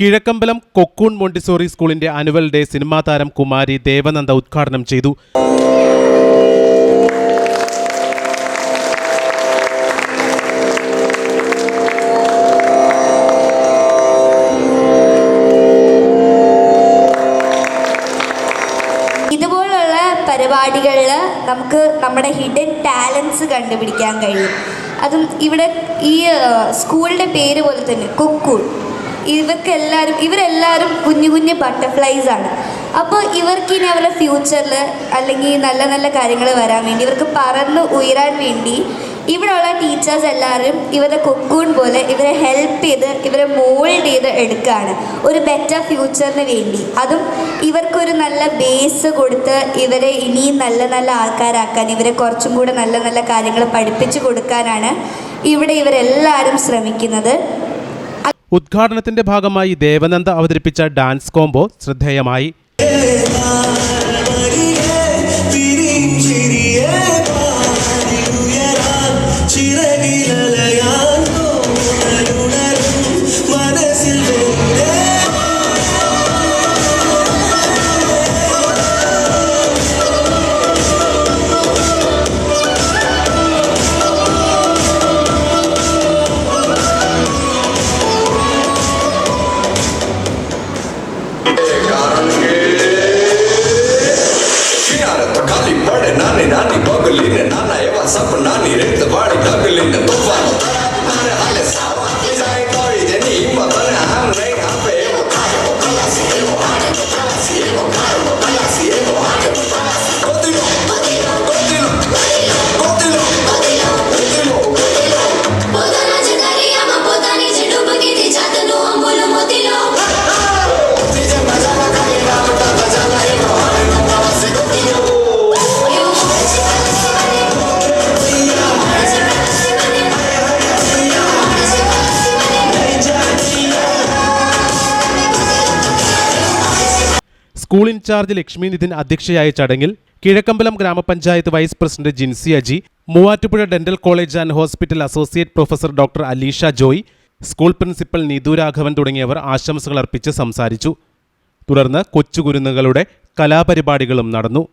Kizhakkambalam cocoon Montessori സ്കൂളിന്റെ annual day cinema താരം കുമാരി ദേവനന്ദ ഉദ്ഘാടനം ചെയ്തു. ഇതുപോലുള്ള പരിപാടികളിൽ നമുക്ക് നമ്മുടെ ഹിഡൻ ടാലൻസ് കണ്ടുപിടിക്കാൻ കഴിയും. അതും ഇവിടെ ഈ സ്കൂളിൻ്റെ പേര് പോലെ തന്നെ കൊക്കൂൺ. ഇവരെല്ലാവരും കുഞ്ഞു കുഞ്ഞു ബട്ടർഫ്ലൈസാണ്. അപ്പോൾ ഇവർക്കിനി അവരുടെ ഫ്യൂച്ചറിൽ അല്ലെങ്കിൽ നല്ല നല്ല കാര്യങ്ങൾ വരാൻ വേണ്ടി, ഇവർക്ക് പറന്ന് ഉയരാൻ വേണ്ടി ഇവിടെയുള്ള ടീച്ചേഴ്സ് എല്ലാവരും ഇവരുടെ കൊക്കൂൺ പോലെ ഇവരെ ഹെൽപ്പ് ചെയ്ത് ഇവരെ മോൾഡ് ചെയ്ത് എടുക്കുകയാണ് ഒരു ബെറ്റർ ഫ്യൂച്ചറിന് വേണ്ടി. അതും ഇവർക്കൊരു നല്ല ബേസ് കൊടുത്ത് ഇവരെ ഇനിയും നല്ല നല്ല ആൾക്കാരാക്കാൻ, ഇവരെ കുറച്ചും കൂടെ നല്ല നല്ല കാര്യങ്ങൾ പഠിപ്പിച്ചു കൊടുക്കാനാണ് ഇവിടെ ഇവരെല്ലാവരും ശ്രമിക്കുന്നത്. ഉദ്ഘാടനത്തിന്റെ ഭാഗമായി ദേവനന്ദ അവതരിപ്പിച്ച ഡാൻസ് കോംബോ ശ്രദ്ധേയമായി. Nani boggling and Nana Eva Sapanani, the body juggling the Tufan. Nana Halesawa, is I told it any, but then I'm right up a Palasiemo, Palasiemo, Palasiemo, Cotilo, Cotilo, Cotilo, Cotilo, Cotilo, Potana Jacariama, Potani Jedubagiti, Chatano, Ambulo Motilo. School incharge Lakshmi Nithin അധ്യക്ഷയായ ചടങ്ങിൽ കിഴക്കമ്പലം ഗ്രാമപഞ്ചായത്ത് vice president Jincy Aji, Muvattupuzha dental college and hospital associate professor doctor Aleesha Joy, school principal Neethu Raghavan തുടങ്ങിയവർ ആശംസകൾ അർപ്പിച്ച് സംസാരിച്ചു. തുടർന്ന് കൊച്ചുകുരുന്നുകളുടെ കലാപരിപാടികളും നടന്നു.